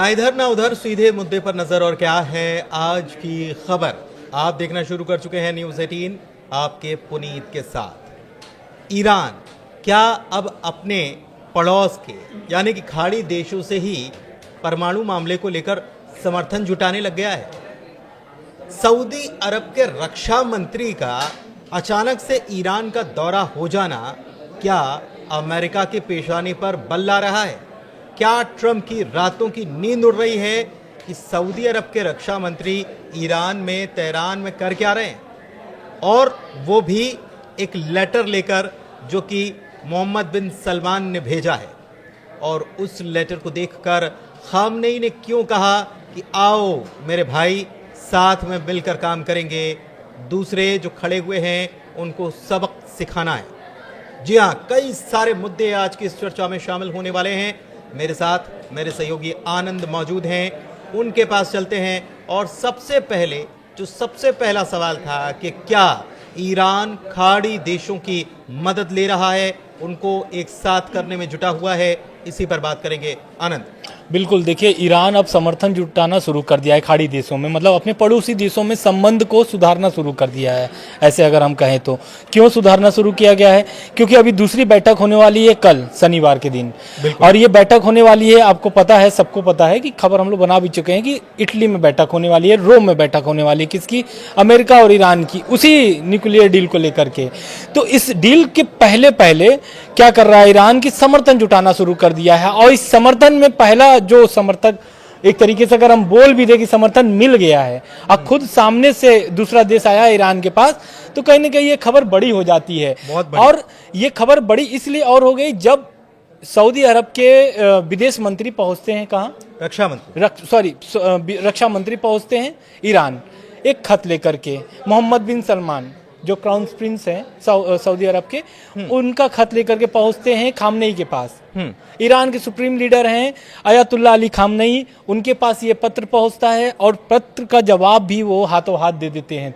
ना इधर ना उधर, सीधे मुद्दे पर नजर। और क्या है आज की खबर, आप देखना शुरू कर चुके हैं न्यूज़ 18 आपके पुनीत के साथ। ईरान क्या अब अपने पड़ोस के यानी कि खाड़ी देशों से ही परमाणु मामले को लेकर समर्थन जुटाने लग गया है? सऊदी अरब के रक्षा मंत्री का अचानक से ईरान का दौरा हो जाना क्या अमेरिका के पेशानी पर बल ला रहा है? क्या ट्रंप की रातों की नींद उड़ रही है कि सऊदी अरब के रक्षा मंत्री ईरान में, तेहरान में कर क्या रहे हैं? और वो भी एक लेटर लेकर जो कि मोहम्मद बिन सलमान ने भेजा है। और उस लेटर को देखकर खामनेई ने क्यों कहा कि आओ मेरे भाई, साथ में मिलकर काम करेंगे, दूसरे जो खड़े हुए हैं उनको सबक सिखाना है। जी हाँ, कई सारे मुद्दे आज की इस चर्चा में शामिल होने वाले हैं। मेरे साथ मेरे सहयोगी आनंद मौजूद हैं, उनके पास चलते हैं। और सबसे पहला सवाल था कि क्या ईरान खाड़ी देशों की मदद ले रहा है, उनको एक साथ करने में जुटा हुआ है? इसी पर बात करेंगे आनंद। बिल्कुल, देखिए ईरान अब समर्थन जुटाना शुरू कर दिया है खाड़ी देशों में, मतलब अपने पड़ोसी देशों में संबंध को सुधारना शुरू कर दिया है। ऐसे अगर हम कहें तो क्यों सुधारना शुरू किया गया है? क्योंकि अभी दूसरी बैठक होने वाली है कल शनिवार के दिन, और ये बैठक होने वाली है, आपको पता है, सबको पता है कि खबर हम लोग बना भी चुके हैं कि इटली में बैठक होने वाली है, रोम में बैठक होने वाली है। किसकी? अमेरिका और ईरान की, उसी न्यूक्लियर डील को लेकर के। तो इस डील के पहले पहले क्या कर रहा है ईरान की? समर्थन जुटाना शुरू कर दिया है। और इस समर्थन में पहला जो समर्थक, एक तरीके से अगर हम बोल भी दे कि समर्थन मिल गया है, अब खुद सामने से दूसरा देश आया ईरान के पास, तो कहीं ना कहीं ये खबर बड़ी हो जाती है। और ये खबर बड़ी इसलिए और हो गई जब सऊदी अरब के विदेश मंत्री पहुंचते हैं, कहाँ? रक्षा मंत्री पहुंचते हैं ईरान, एक खत लेकर के। मोहम्मद बिन सलमान जो क्राउन प्रिंस हैं सऊदी अरब के, उनका खत लेकर के पहुंचते हैं खामनेई के पास। ईरान के सुप्रीम लीडर हैं अयातुल्ला अली खामनेई, उनके पास ये पत्र पहुंचता है और पत्र का जवाब भी वो हाथों हाथ दे देते हैं।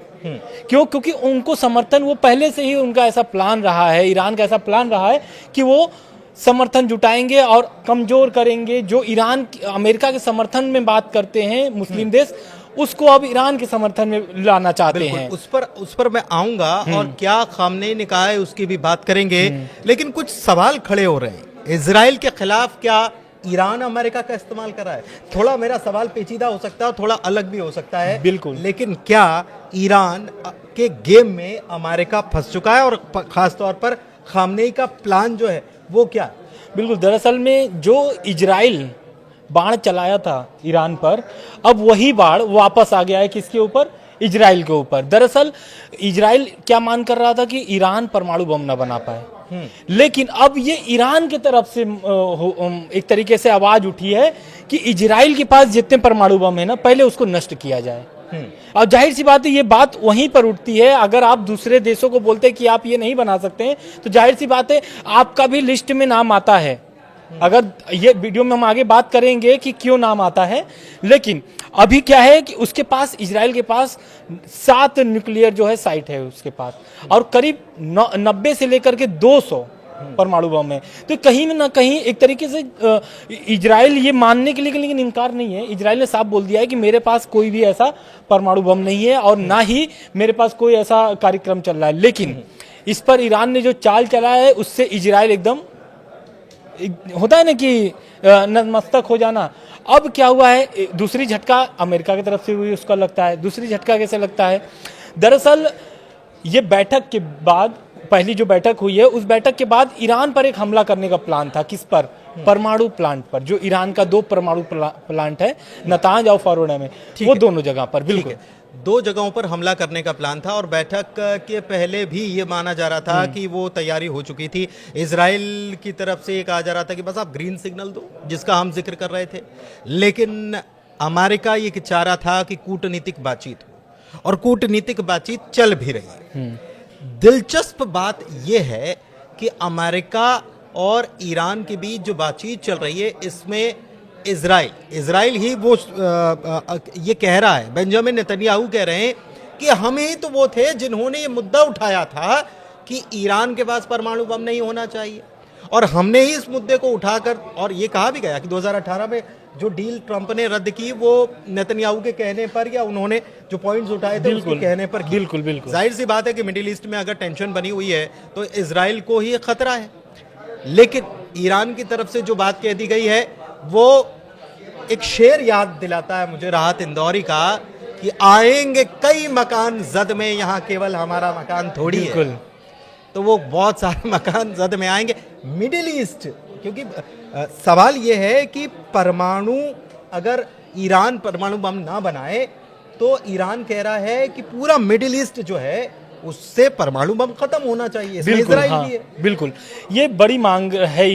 क्यों? क्योंकि उनको समर्थन, वो पहले से ही उनका ऐसा प्लान रहा है, ईरान का ऐसा प्लान रहा है कि वो समर्थन जुटाएंगे और कमजोर करेंगे। जो ईरान अमेरिका के समर्थन में बात करते हैं मुस्लिम देश, उसको अब ईरान के समर्थन में लाना चाहते हैं। उस पर मैं आऊंगा, और क्या खामनेई ने कहा है उसकी भी बात करेंगे। लेकिन कुछ सवाल खड़े हो रहे हैं। इजराइल के खिलाफ क्या ईरान अमेरिका का इस्तेमाल कर रहा है? थोड़ा मेरा सवाल पेचीदा हो सकता है, थोड़ा अलग भी हो सकता है, बिल्कुल, लेकिन क्या ईरान के गेम में अमेरिका फंस चुका है? और खासतौर पर खामनेई का प्लान जो है वो क्या? बिल्कुल, दरअसल में जो इजराइल बाण चलाया था ईरान पर, अब वही बाण वापस आ गया है किसके ऊपर? इजराइल के ऊपर। दरअसल इजराइल क्या मान कर रहा था कि ईरान परमाणु बम न बना पाए, लेकिन अब ये ईरान की तरफ से एक तरीके से आवाज उठी है कि इजराइल के पास जितने परमाणु बम है ना, पहले उसको नष्ट किया जाए। और जाहिर सी बात है ये बात वहीं पर उठती है। अगर आप दूसरे देशों को बोलते हैं कि आप ये नहीं बना सकते हैं, तो जाहिर सी बात है आपका भी लिस्ट में नाम आता है। अगर ये वीडियो में हम आगे बात करेंगे कि क्यों नाम आता है, लेकिन अभी क्या है कि उसके पास, इजराइल के पास 7 न्यूक्लियर जो है साइट है उसके पास, और करीब 90 से लेकर के 200 परमाणु बम है। तो कहीं ना कहीं एक तरीके से इजराइल ये मानने के लिए लेकिन इनकार नहीं है। इजराइल ने साफ बोल दिया है कि मेरे पास कोई भी ऐसा परमाणु बम नहीं है और ना ही मेरे पास कोई ऐसा कार्यक्रम चल रहा है। लेकिन इस पर ईरान ने जो चाल चला है, उससे इजराइल एकदम, होता है ना कि नतमस्तक हो जाना। अब क्या हुआ है, दूसरी झटका अमेरिका की तरफ से हुई, उसका लगता है। दूसरी झटका कैसे लगता है? दरअसल ये बैठक के बाद, पहली जो बैठक हुई है, उस बैठक के बाद ईरान पर एक हमला करने का प्लान था। किस पर? परमाणु प्लांट पर। जो ईरान का 2 परमाणु प्लांट है, नतांज और फॉर्डो में, वो दोनों जगह पर। बिल्कुल 2 जगहों पर हमला करने का प्लान था, और बैठक के पहले भी ये माना जा रहा था कि वो तैयारी हो चुकी थी। इजराइल की तरफ से ये कहा जा रहा था कि बस आप ग्रीन सिग्नल दो, जिसका हम जिक्र कर रहे थे। लेकिन अमेरिका ये चाह रहा था कि कूटनीतिक बातचीत हो, और कूटनीतिक बातचीत चल भी रही है। दिलचस्प बात यह है कि अमेरिका और ईरान के बीच जो बातचीत चल रही है, इसमें इजराइल ही वो ये कह रहा है, बेंजामिन नेतन्याहू कह रहे हैं कि हम ही तो वो थे जिन्होंने ये मुद्दा उठाया था कि ईरान के पास परमाणु बम नहीं होना चाहिए, और हमने ही इस मुद्दे को उठाकर, और ये कहा भी गया कि 2018 में जो डील ट्रंप ने रद्द की वो नेतन्याहू के कहने पर या उन्होंने जो पॉइंट्स उठाए थे उसके कहने पर की। बिल्कुल बिल्कुल जाहिर सी बात है कि मिडिल ईस्ट में अगर टेंशन बनी हुई है तो इजराइल को ही खतरा है, लेकिन ईरान की तरफ से जो बात कह दी गई है वो एक शेर याद दिलाता है मुझे राहत इंदौरी का कि आएंगे कई मकान जद में, यहाँ केवल हमारा मकान थोड़ी है। तो वो बहुत सारे मकान जद में आएंगे मिडिल ईस्ट, क्योंकि सवाल ये है कि परमाणु अगर ईरान परमाणु बम ना बनाए तो ईरान कह रहा है कि पूरा मिडिल ईस्ट जो है उससे परमाणु बम खत्म होना चाहिए। बिल्कुल, इजराइल हाँ, भी है। बिल्कुल ये बड़ी मांग है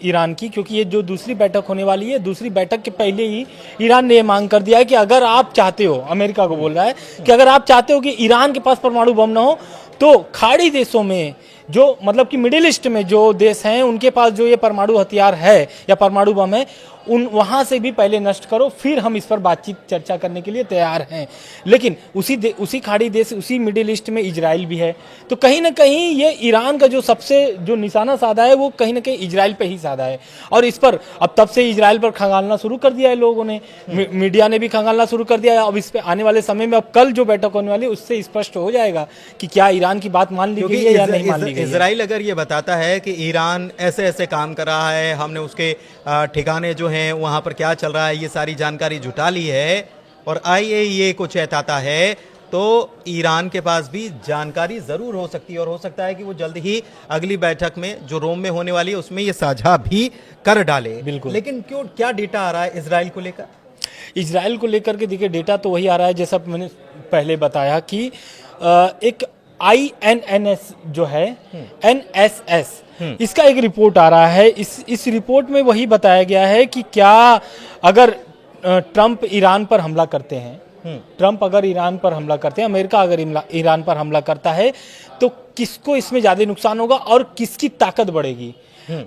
ईरान की, क्योंकि ये जो दूसरी बैठक होने वाली है, दूसरी बैठक के पहले ही ईरान ने ये मांग कर दिया है कि अगर आप चाहते हो, अमेरिका को बोल रहा है कि अगर आप चाहते हो कि ईरान के पास परमाणु बम ना हो तो खाड़ी देशों में जो मतलब कि मिडिल ईस्ट में जो देश हैं उनके पास जो ये परमाणु हथियार है या परमाणु बम है उन वहां से भी पहले नष्ट करो, फिर हम इस पर बातचीत चर्चा करने के लिए तैयार हैं। लेकिन उसी खाड़ी देश, उसी मिडिल ईस्ट में इजराइल भी है, तो कहीं ना कहीं ये ईरान का जो सबसे जो निशाना साधा है वो कहीं ना कहीं इजराइल पे ही साधा है। और इस पर अब तब से इजराइल पर खंगालना शुरू कर दिया है लोगों ने, मीडिया ने भी खंगालना शुरू कर दिया है। अब इस पे आने वाले समय में, अब कल जो बैठक होने वाली है उससे स्पष्ट हो जाएगा कि क्या ईरान की बात मान ली गई है या नहीं मान ली गई है। इजराइल अगर ये बताता है कि ईरान ऐसे ऐसे काम कर रहा है, हमने उसके ठिकाने जो हैं वहां पर क्या चल रहा है ये सारी जानकारी जुटा ली है और IAEA को चेताता है, तो ईरान के पास भी जानकारी जरूर हो सकती है और हो सकता है कि वो जल्द ही अगली बैठक में जो रोम में होने वाली है उसमें ये साझा भी कर डाले। बिल्कुल। लेकिन क्यों, क्या डेटा आ रहा है इजराइल को लेकर? इजराइल को लेकर के देखिए डेटा तो वही आ रहा है जैसा मैंने पहले बताया कि एक INNS जो है NSS इसका एक रिपोर्ट आ रहा है। इस रिपोर्ट में वही बताया गया है कि क्या अगर ट्रंप ईरान पर हमला करते हैं, अमेरिका अगर ईरान पर हमला करता है तो किसको इसमें ज्यादा नुकसान होगा और किसकी ताकत बढ़ेगी।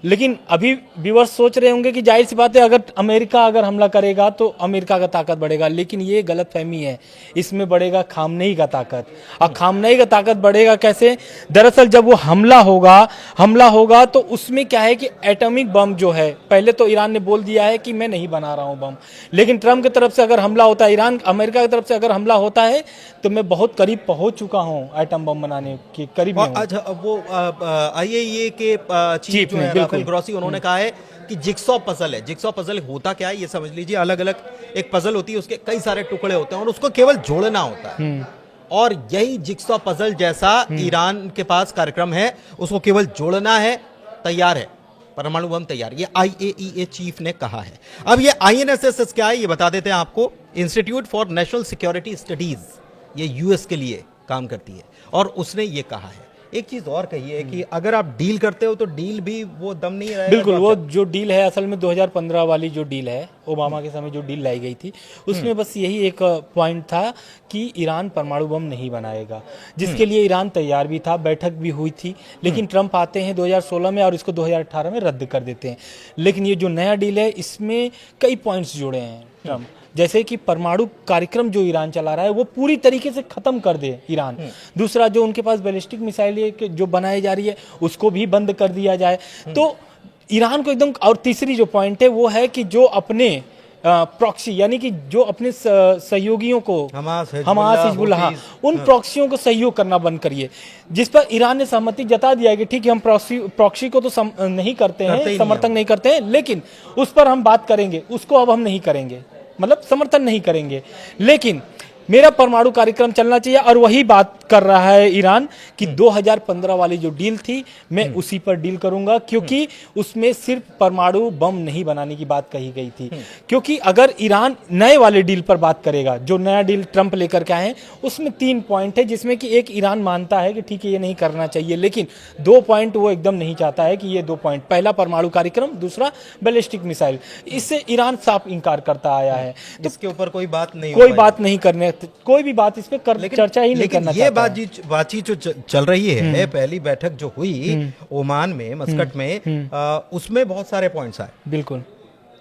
लेकिन अभी व्यूअर्स सोच रहे होंगे कि जाहिर सी बात है अगर अमेरिका हमला करेगा तो अमेरिका का ताकत बढ़ेगा, लेकिन ये गलतफहमी है। इसमें बढ़ेगा खामनेई का ताकत। और खामनेई का ताकत बढ़ेगा कैसे? दरअसल जब वो हमला होगा तो उसमें क्या है कि एटॉमिक बम जो है, पहले तो ईरान ने बोल दिया है कि मैं नहीं बना रहा हूं बम, लेकिन ट्रंप की तरफ से अगर हमला होता है, अमेरिका की तरफ से अगर हमला होता है तो मैं बहुत करीब पहुंच चुका हूं एटम बम बनाने के करीब। अच्छा, वो IAEA के चीफ जो है राफेल ग्रॉसी, उन्होंने कहा है कि जिक्सॉ पजल है। जिक्सॉ पजल होता क्या है ये समझ लीजिए, अलग अलग एक पजल होती है, उसके कई सारे टुकड़े होते हैं और उसको केवल जोड़ना होता है। और यही जिक्सॉ पजल जैसा ईरान के पास कार्यक्रम है, उसको केवल जोड़ना है, तैयार है, परमाणु बम तैयार। ये IAEA चीफ ने कहा है। अब ये INSS क्या है ये बता देते हैं आपको। Institute for national security studies, ये US के लिए काम करती है और उसने ये कहा है। एक चीज और कही है कि अगर आप डील करते हो तो डील भी वो दम नहीं रहेगा। बिल्कुल, वो जो डील है असल में 2015 वाली जो डील है, ओबामा के समय जो डील लाई गई थी, उसमें बस यही एक पॉइंट था कि ईरान परमाणु बम नहीं बनाएगा, जिसके लिए ईरान तैयार भी था, बैठक भी हुई थी। लेकिन ट्रंप आते हैं 2016 में और इसको 2018 में रद्द कर देते हैं। लेकिन ये जो नया डील है इसमें कई पॉइंट्स जुड़े हैं ट्रंप, जैसे कि परमाणु कार्यक्रम जो ईरान चला रहा है वो पूरी तरीके से खत्म कर दे ईरान। दूसरा, जो उनके पास बैलिस्टिक मिसाइल जो बनाई जा रही है उसको भी बंद कर दिया जाए, तो ईरान को एकदम। और तीसरी जो पॉइंट है वो है कि जो अपने प्रॉक्सी यानी कि जो अपने सहयोगियों को, हमास, हिजबुल्लाह, उन प्रॉक्सियों को सहयोग करना बंद करिए, जिस पर ईरान ने सहमति जता दिया है कि ठीक है हम प्रॉक्सी को तो नहीं करते हैं, समर्थन नहीं करते हैं, लेकिन उस पर हम बात करेंगे, उसको अब हम नहीं करेंगे, मतलब समर्थन नहीं करेंगे, लेकिन मेरा परमाणु कार्यक्रम चलना चाहिए। और वही बात कर रहा है ईरान कि 2015 वाली जो डील थी मैं उसी पर डील करूंगा, क्योंकि उसमें सिर्फ परमाणु बम नहीं बनाने की बात कही गई थी। क्योंकि अगर ईरान नए वाले डील पर बात करेगा, जो नया डील ट्रंप लेकर के आए हैं, उसमें 3 पॉइंट है, जिसमें कि एक ईरान मानता है कि ठीक है ये नहीं करना चाहिए, लेकिन 2 पॉइंट वो एकदम नहीं चाहता है कि ये 2 पॉइंट, पहला परमाणु कार्यक्रम, दूसरा बैलिस्टिक मिसाइल, इससे ईरान साफ इंकार करता आया है। तो इसके ऊपर कोई बात नहीं करने, कोई भी बात इस पे चर्चा ही नहीं करना चाहता। बातचीत जो चल रही है, पहली बैठक जो हुई ओमान में, मस्कट में, उसमें बहुत सारे पॉइंट्स आए। बिल्कुल,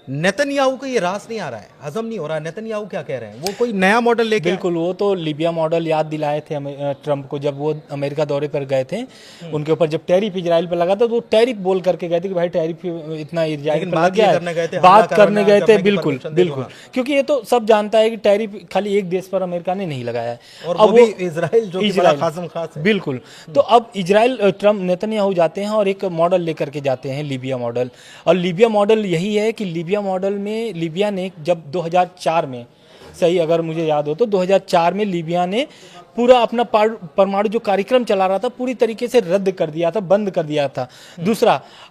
नेतन्याहू को ये रास नहीं आ रहा है, हजम नहीं हो रहा है। नेतन्याहू क्या कह रहे हैं, वो कोई नया मॉडल लेके बिल्कुल, वो तो लीबिया मॉडल याद दिलाए थे ट्रंप को जब वो अमेरिका दौरे पर गए थे। उनके ऊपर जब टैरिफ इजराइल पर लगा था तो वो टैरिफ बोल करके गए थे कि भाई टैरिफ इतना इजराइल पर लग गया है, बात करने गए थे। बिल्कुल बिल्कुल, क्योंकि ये तो सब जानता है कि टैरिफ खाली एक देश पर अमेरिका ने नहीं लगाया है, और वो भी इजराइल जो कि बड़ा खासम खास है। बिल्कुल, तो अब इजराइल ट्रंप नेतन्याहू जाते हैं और एक मॉडल लेकर के जाते हैं, लीबिया मॉडल। और लीबिया मॉडल यही है कि लीबिया मॉडल में लीबिया ने जब 2004 में, सही अगर मुझे याद हो तो 2004 में लीबिया ने पूरा अपना परमाणु जो कार्यक्रम चला रहा था पूरी तरीके से रद्द कर दिया था, बंद कर दिया था।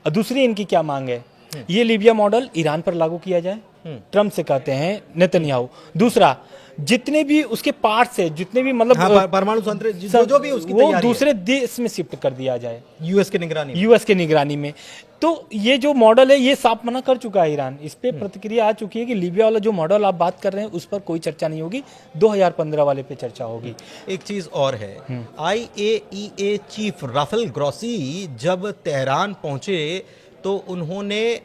दूसरी इनकी क्या मांग है, ये लीबिया मॉडल ईरान पर लागू किया जाए, ट्रंप से कहते हैं नेतन्याहू। दूसरा, जितने भी उसके पार्ट्स है, जितने भी मतलब परमाणु संयंत्र जो भी उसकी वो दूसरे देश में शिफ्ट कर दिया जाए, यूएस के निगरानी में। तो ये जो मॉडल है ये साफ मना कर चुका है ईरान। इस पे प्रतिक्रिया आ चुकी है कि लीबिया वाला जो मॉडल आप बात कर रहे हैं उस पर कोई चर्चा नहीं होगी, 2015 वाले पे चर्चा होगी। एक चीज और है, IAEA चीफ राफेल ग्रॉसी जब तेहरान पहुंचे तो उन्होंने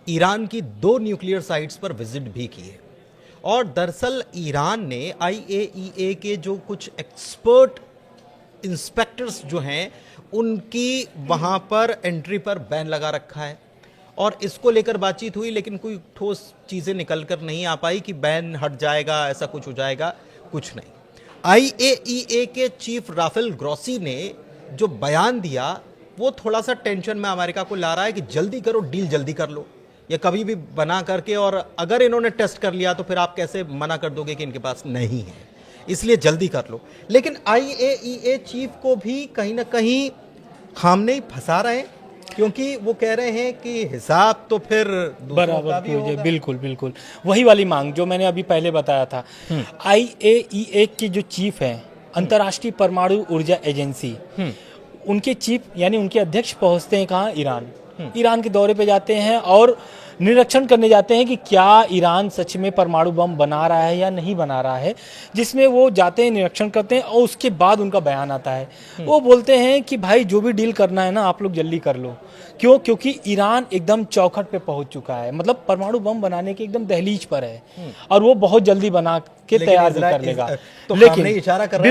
ईरान की 2 न्यूक्लियर साइट्स पर विजिट भी की है। और दरअसल ईरान ने IAEA के जो कुछ एक्सपर्ट इंस्पेक्टर्स जो हैं उनकी वहाँ पर एंट्री पर बैन लगा रखा है। और इसको लेकर बातचीत हुई लेकिन कोई ठोस चीज़ें निकल कर नहीं आ पाई कि बैन हट जाएगा, ऐसा कुछ हो जाएगा, कुछ नहीं। IAEA के चीफ राफेल ग्रॉसी ने जो बयान दिया वो थोड़ा सा टेंशन में अमेरिका को ला रहा है कि जल्दी करो, डील जल्दी कर लो, या कभी भी बना करके, और अगर इन्होंने टेस्ट कर लिया तो फिर आप कैसे मना कर दोगे कि इनके पास नहीं है, इसलिए जल्दी कर लो। लेकिन IAEA चीफ को भी कहीं ना कहीं खामने ही फंसा रहे हैं, क्योंकि वो कह रहे हैं कि हिसाब तो फिर बराबर होगा। बिल्कुल बिल्कुल, वही वाली मांग जो मैंने अभी पहले बताया था। IAEA के जो चीफ हैं, अंतर्राष्ट्रीय परमाणु ऊर्जा एजेंसी, उनके चीफ यानी उनके अध्यक्ष पहुंचते हैं कहाँ, ईरान के दौरे पे जाते हैं और निरीक्षण करने जाते हैं कि क्या ईरान सच में परमाणु बम बना रहा है या नहीं बना रहा है, जिसमें वो जाते हैं, निरीक्षण करते हैं और उसके बाद उनका बयान आता है। वो बोलते हैं कि भाई जो भी डील करना है ना आप लोग जल्दी कर लो। क्यों? क्योंकि ईरान एकदम चौखट पे पहुंच चुका है, मतलब परमाणु बम बनाने के एकदम दहलीज पर है और वो बहुत जल्दी बना के तैयार भी कर लेगा। तो लेकिन इशारा कर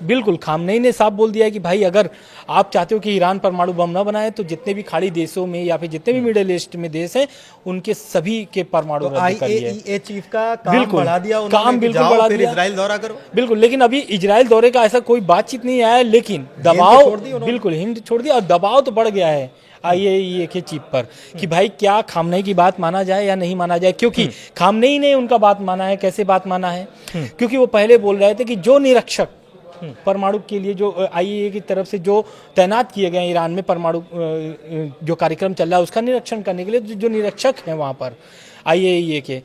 बिल्कुल खामनेई ने साफ बोल दिया है कि भाई अगर आप चाहते हो कि ईरान परमाणु बम ना बनाए तो जितने भी खाड़ी देशों में या फिर जितने भी मिडिल ईस्ट में देश हैं उनके सभी के परमाणु रद्द करिए। IAEA चीफ का काम बढ़ा दिया उन्होंने, काम बिल्कुल बढ़ा दिया, इजराइल दौरा करो। बिल्कुल, लेकिन अभी इजराइल दौरे का ऐसा कोई बातचीत नहीं आया, लेकिन दबाव बिल्कुल हिंद छोड़ दिया और दबाव तो बढ़ गया है IAEA के चीफ पर कि भाई क्या खामनेई की बात माना जाए या नहीं माना जाए। क्योंकि खामनेई ने उनका बात माना है। कैसे बात माना है? क्योंकि वो पहले बोल रहे थे कि जो निरीक्षक परमाणु के लिए जो IAEA की तरफ से जो तैनात किए गए ईरान में परमाणु जो कार्यक्रम चल रहा है उसका निरीक्षण करने के लिए जो निरीक्षक हैं वहाँ पर IAEA के,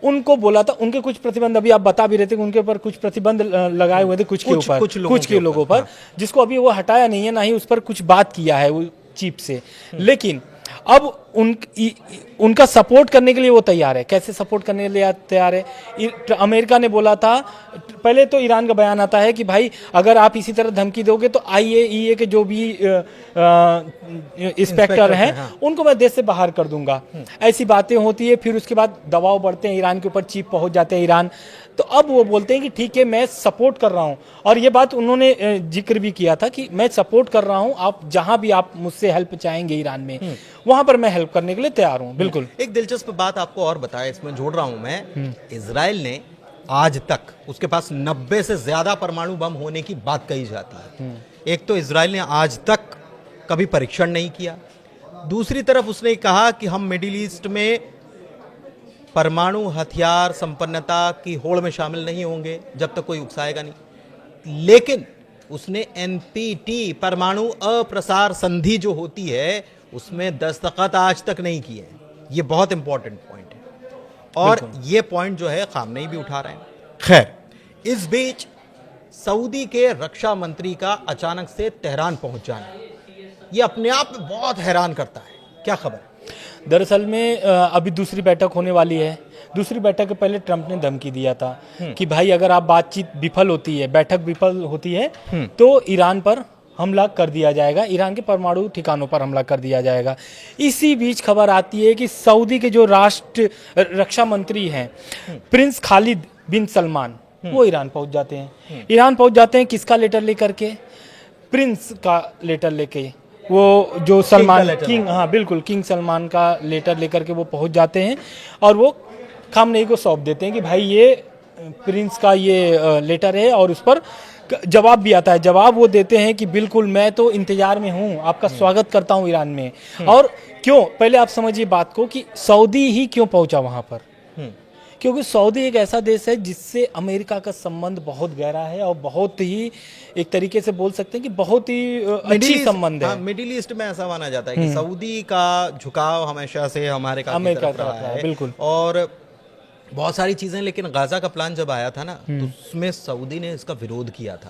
उनको बोला था, उनके कुछ प्रतिबंध अभी आप बता भी रहे थे कि उनके ऊपर कुछ प्रतिबंध लगाए हुए थे कुछ के लोगों पर, जिसको अभी वो हटाया नहीं है, ना ही उस पर कुछ बात किया है वो चीफ से। लेकिन अब उनका सपोर्ट करने के लिए वो तैयार है। कैसे सपोर्ट करने के लिए तैयार है? अमेरिका ने बोला था, पहले तो ईरान का बयान आता है कि भाई अगर आप इसी तरह धमकी दोगे तो IAEA के जो भी इंस्पेक्टर हैं उनको मैं देश से बाहर कर दूंगा। ऐसी बातें होती है, फिर उसके बाद दबाव बढ़ते हैं, ईरान के ऊपर चीफ पहुंच जाते हैं ईरान। तो अब वो बोलते हैं कि ठीक है मैं सपोर्ट कर रहा हूं, और ये बात उन्होंने जिक्र भी किया था कि मैं सपोर्ट कर रहा हूं, आप जहां भी आप मुझसे हेल्प चाहेंगे ईरान में वहां पर मैं हेल्प करने के लिए तैयार हूं। बिल्कुल। एक दिलचस्प बात आपको और बताया, इसमें जोड़ रहा हूं मैं, इजराइल ने आज तक उसके पास 90 से ज्यादा परमाणु बम होने की बात कही जाती है। एक तो इजराइल ने आज तक कभी परीक्षण नहीं किया, दूसरी तरफ उसने कहा कि हम मिडिल ईस्ट में परमाणु हथियार संपन्नता की होड़ में शामिल नहीं होंगे जब तक कोई उकसाएगा नहीं। लेकिन उसने NPT परमाणु अप्रसार संधि जो होती है उसमें दस्तखत आज तक नहीं किए। ये बहुत इंपॉर्टेंट पॉइंट है और ये पॉइंट जो है खामनेई भी उठा रहे हैं। खैर, इस बीच सऊदी के रक्षा मंत्री का अचानक से तेहरान पहुंच जाना, ये अपने आप में बहुत हैरान करता है। क्या खबर? दरअसल में अभी दूसरी बैठक होने वाली है। दूसरी बैठक के पहले ट्रंप ने धमकी दिया था कि भाई अगर आप बातचीत विफल होती है, बैठक विफल होती है तो ईरान पर हमला कर दिया जाएगा, ईरान के परमाणु ठिकानों पर हमला कर दिया जाएगा। इसी बीच खबर आती है कि सऊदी के जो राष्ट्र रक्षा मंत्री हैं प्रिंस खालिद बिन सलमान, वो ईरान पहुंच जाते हैं। ईरान पहुंच जाते हैं किसका लेटर लेकर के? प्रिंस का लेटर लेके, वो जो सलमान किंग, हाँ बिल्कुल, किंग सलमान का लेटर लेकर के वो पहुंच जाते हैं और वो खामनेई को सौंप देते हैं कि भाई ये प्रिंस का ये लेटर है, और उस पर जवाब भी आता है। जवाब वो देते हैं कि बिल्कुल मैं तो इंतजार में हूँ, आपका स्वागत करता हूँ ईरान में। और क्यों, पहले आप समझिए बात को कि सऊदी ही क्यों पहुंचा वहां पर। क्योंकि सऊदी एक ऐसा देश है जिससे अमेरिका का संबंध बहुत गहरा है और बहुत ही, एक तरीके से बोल सकते हैं कि बहुत ही अच्छी संबंध है। मिडिल ईस्ट में ऐसा माना जाता है कि सऊदी का झुकाव हमेशा से हमारे अमेरिका तरफ रहा है, बिल्कुल। और बहुत सारी चीजें, लेकिन गाजा का प्लान जब आया था ना, तो उसमें सऊदी ने इसका विरोध किया था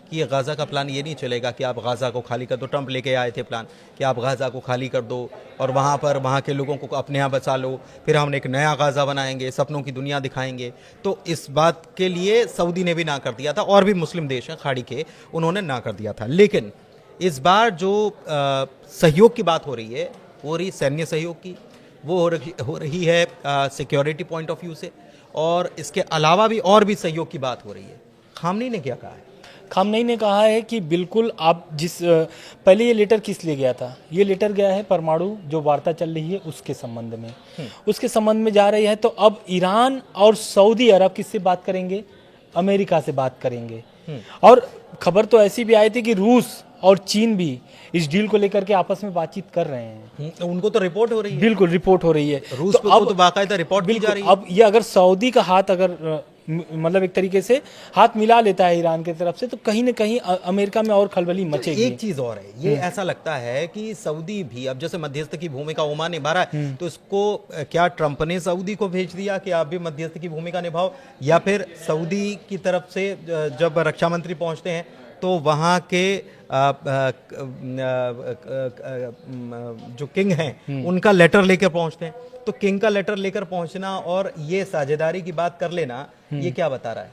कि ये गाजा का प्लान ये नहीं चलेगा कि आप गाजा को खाली कर दो। ट्रंप लेके आए थे प्लान कि आप गाजा को खाली कर दो और वहाँ पर वहाँ के लोगों को अपने यहाँ बचा लो, फिर हम एक नया गाजा बनाएंगे, सपनों की दुनिया दिखाएंगे। तो इस बात के लिए सऊदी ने भी ना कर दिया था, और भी मुस्लिम देश हैं खाड़ी के, उन्होंने ना कर दिया था। लेकिन इस बार जो सहयोग की बात हो रही है, वो रही सैन्य सहयोग की, वो हो रही है सिक्योरिटी पॉइंट ऑफ व्यू से, और इसके अलावा भी और भी सहयोग की बात हो रही है। खामनेई ने क्या कहा है? खामनेई ने कहा है कि बिल्कुल आप पहले ये लेटर किस लिए गया था? ये लेटर गया है परमाणु जो वार्ता चल रही है उसके संबंध में, उसके संबंध में जा रही है। तो अब ईरान और सऊदी अरब किससे बात करेंगे? अमेरिका से बात करेंगे। और खबर तो ऐसी भी आई थी कि रूस और चीन भी इस डील को लेकर के आपस में बातचीत कर रहे हैं। उनको तो रिपोर्ट हो रही है, बिल्कुल रिपोर्ट हो रही है। रूस को तो बाकायदा रिपोर्ट की जा रही है। अब ये अगर सऊदी का हाथ अगर मतलब एक तरीके से हाथ मिला लेता है ईरान की तरफ से, तो कहीं ना कहीं अमेरिका में और खलबली मचेगी। एक चीज और है, ये ऐसा लगता है कि सऊदी भी अब जैसे मध्यस्थ की भूमिका ओमान निभा रहा है, तो इसको क्या ट्रंप ने सऊदी को भेज दिया कि आप भी मध्यस्थ की भूमिका निभाओ, या फिर सऊदी की तरफ से जब रक्षा मंत्री पहुंचते हैं तो वहाँ के जो किंग हैं उनका लेटर लेकर पहुंचते हैं। तो किंग का लेटर लेकर पहुंचना और ये साझेदारी की बात कर लेना, ये क्या बता रहा है?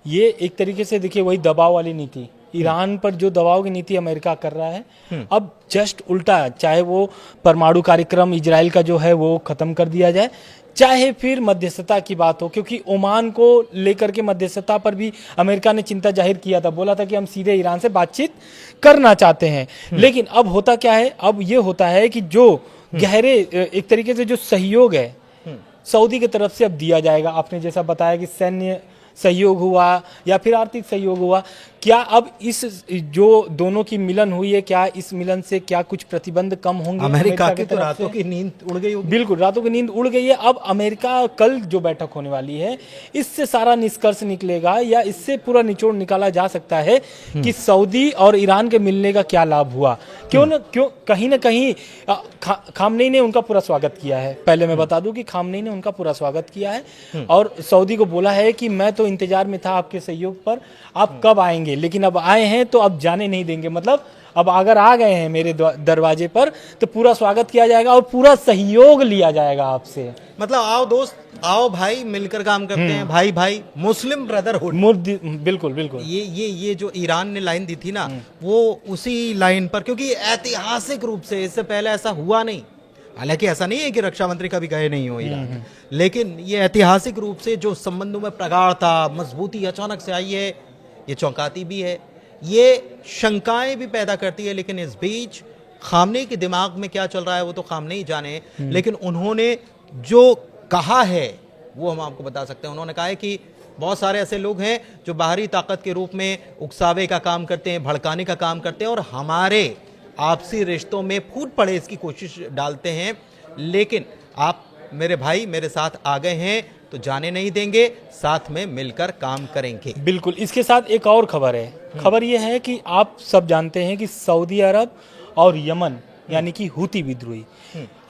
ये एक तरीके से देखिए वही दबाव वाली नीति, ईरान पर जो दबाव की नीति अमेरिका कर रहा है, अब जस्ट उल्टा, चाहे वो परमाणु कार्यक्रम इजराइल का जो है वो खत्म कर दिया जाए, चाहे फिर मध्यस्थता की बात हो, क्योंकि ओमान को लेकर के मध्यस्थता पर भी अमेरिका ने चिंता जाहिर किया था, बोला था कि हम सीधे ईरान से बातचीत करना चाहते हैं। लेकिन अब होता क्या है, अब ये होता है कि जो गहरे एक तरीके से जो सहयोग है सऊदी की तरफ से अब दिया जाएगा। आपने जैसा बताया कि सैन्य सहयोग हुआ या फिर आर्थिक सहयोग हुआ, क्या अब इस जो दोनों की मिलन हुई है, क्या इस मिलन से क्या कुछ प्रतिबंध कम होंगे? अमेरिका की तो रातों की नींद उड़ गई होगी। बिल्कुल, रातों की नींद उड़ गई है। अब अमेरिका कल जो बैठक होने वाली है, इससे सारा निष्कर्ष निकलेगा या इससे पूरा निचोड़ निकाला जा सकता है कि सऊदी और ईरान के मिलने का क्या लाभ हुआ। क्यों कहीं ना कहीं खामनेई ने उनका पूरा स्वागत किया है। पहले मैं बता दूं कि खामनेई ने उनका पूरा स्वागत किया है और सऊदी को बोला है कि मैं तो इंतजार में था आपके सहयोग पर, आप कब आएंगे, लेकिन अब आए हैं तो अब जाने नहीं देंगे। मतलब अब अगर आ गए हैं मेरे दरवाजे पर तो पूरा स्वागत किया जाएगा और पूरा सहयोग लिया जाएगा आपसे। मतलब आओ दोस्त, आओ भाई, मिलकर काम करते हैं, भाई भाई, मुस्लिम ब्रदरहुड। बिल्कुल बिल्कुल, ये जो ईरान ने लाइन दी थी ना, वो उसी लाइन पर, क्योंकि ऐतिहासिक रूप से इससे पहले ऐसा हुआ नहीं। हालांकि ऐसा नहीं है कि रक्षा मंत्री कभी गए नहीं हो ईरान, लेकिन ये ऐतिहासिक रूप से जो संबंधों में प्रगाढ़ता, मजबूती अचानक से आई है, ये चौंकाती भी है, ये शंकाएं भी पैदा करती है। लेकिन इस बीच खामनेई के दिमाग में क्या चल रहा है वो तो खामनेई जाने, लेकिन उन्होंने जो कहा है वो हम आपको बता सकते हैं। उन्होंने कहा है कि बहुत सारे ऐसे लोग हैं जो बाहरी ताकत के रूप में उकसावे का काम करते हैं, भड़काने का काम करते हैं और हमारे आपसी रिश्तों में फूट पड़े इसकी कोशिश डालते हैं, लेकिन आप मेरे भाई मेरे साथ आ गए हैं तो जाने नहीं देंगे, साथ में मिलकर काम करेंगे। बिल्कुल। इसके साथ एक और खबर है। खबर यह है कि आप सब जानते हैं कि सऊदी अरब और यमन यानी कि हूती विद्रोही,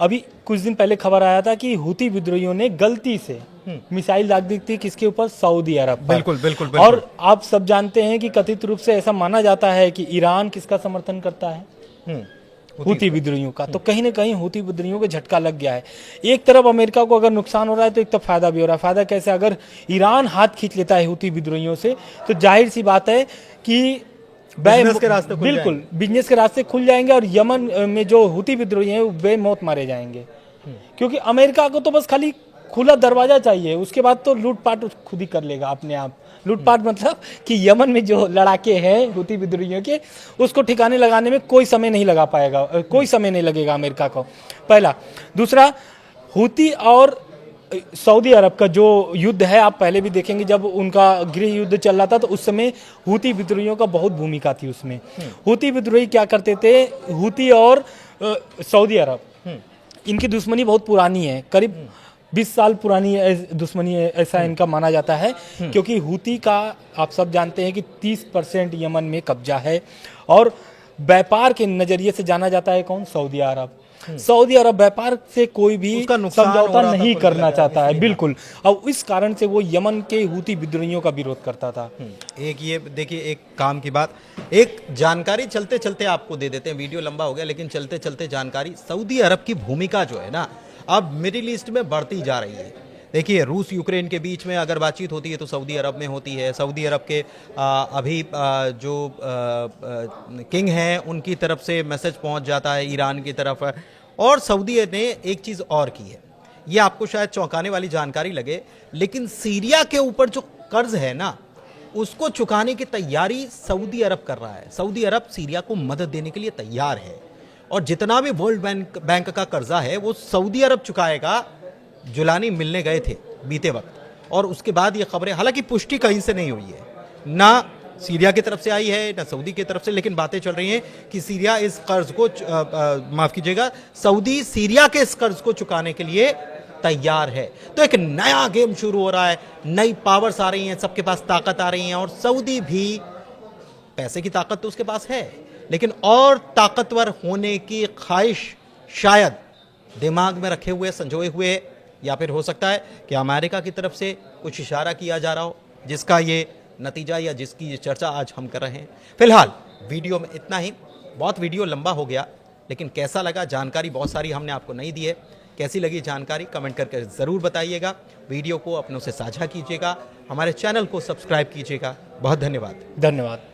अभी कुछ दिन पहले खबर आया था कि हूती विद्रोहियों ने गलती से मिसाइल दाग दी थी किसके ऊपर? सऊदी अरब पर। बिल्कुल बिल्कुल। और आप सब जानते हैं कि कथित रूप से ऐसा माना जाता है कि ईरान किसका समर्थन करता है? हूती विद्रोहियों का। तो कहीं ना कहीं हूती विद्रोहियों को झटका लग गया है। एक तरफ अमेरिका को अगर नुकसान हो रहा है तो एक तरफ फायदा भी हो रहा है। फायदा कैसे? अगर ईरान हाथ खींच लेता है हूती विद्रोहियों से तो जाहिर सी बात है कि बिजनेस के रास्ते खुल बिल्कुल बिजनेस के रास्ते खुल जाएंगे और यमन में जो हुती विद्रोही हैं वो बेमौत मारे जाएंगे। क्योंकि अमेरिका को तो बस खाली खुला दरवाजा चाहिए, उसके बाद तो लूटपाट खुद ही कर लेगा अपने आप। लूटपाट मतलब कि यमन में जो लड़ाके हैं हुती विद्रोहियों के, उसको ठिकाने लगाने में कोई समय नहीं लगा पाएगा, कोई समय नहीं लगेगा अमेरिका को, पहला। दूसरा, हुती और सऊदी अरब का जो युद्ध है, आप पहले भी देखेंगे जब उनका गृह युद्ध चल रहा था तो उस समय हुती विद्रोहियों का बहुत भूमिका थी उसमें। हुती विद्रोही क्या करते थे, हुती और सऊदी अरब, इनकी दुश्मनी बहुत पुरानी है, करीब 20 साल पुरानी दुश्मनी है, ऐसा इनका माना जाता है। क्योंकि हुती का आप सब जानते हैं कि 30% यमन में कब्जा है और व्यापार के नजरिए से जाना जाता है कौन, सऊदी अरब। सऊदी अरब व्यापार से कोई भी समझौता नहीं करना चाहता है, बिल्कुल। और इस कारण से वो यमन के हुती विद्रोहियों का विरोध करता था। एक ये देखिए, एक काम की बात, एक जानकारी चलते चलते आपको दे देते हैं, वीडियो लंबा हो गया लेकिन चलते चलते जानकारी, सऊदी अरब की भूमिका जो है ना अब मिडिल ईस्ट में बढ़ती जा रही है। देखिए, रूस यूक्रेन के बीच में अगर बातचीत होती है तो सऊदी अरब में होती है। सऊदी अरब के अभी जो किंग हैं उनकी तरफ से मैसेज पहुंच जाता है ईरान की तरफ। और सऊदी ने एक चीज़ और की है, ये आपको शायद चौंकाने वाली जानकारी लगे, लेकिन सीरिया के ऊपर जो कर्ज है ना उसको चुकाने की तैयारी सऊदी अरब कर रहा है। सऊदी अरब सीरिया को मदद देने के लिए तैयार है और जितना भी वर्ल्ड बैंक का कर्जा है वो सऊदी अरब चुकाएगा। जुलानी मिलने गए थे बीते वक्त और उसके बाद ये खबरें, हालांकि पुष्टि कहीं से नहीं हुई है, ना सीरिया की तरफ से आई है ना सऊदी की तरफ से, लेकिन बातें चल रही हैं कि सीरिया इस कर्ज को माफ कीजिएगा, सऊदी सीरिया के इस कर्ज को चुकाने के लिए तैयार है। तो एक नया गेम शुरू हो रहा है, नई पावर्स आ रही हैं, सबके पास ताकत आ रही है और सऊदी भी, पैसे की ताकत तो उसके पास है लेकिन और ताकतवर होने की ख्वाहिश शायद दिमाग में रखे हुए, संजोए हुए, या फिर हो सकता है कि अमेरिका की तरफ से कुछ इशारा किया जा रहा हो जिसका ये नतीजा या जिसकी ये चर्चा आज हम कर रहे हैं। फिलहाल वीडियो में इतना ही, बहुत वीडियो लंबा हो गया लेकिन कैसा लगा, जानकारी बहुत सारी हमने आपको नहीं दी है, कैसी लगी जानकारी कमेंट करके ज़रूर बताइएगा। वीडियो को अपनों से साझा कीजिएगा, हमारे चैनल को सब्सक्राइब कीजिएगा। बहुत धन्यवाद। धन्यवाद।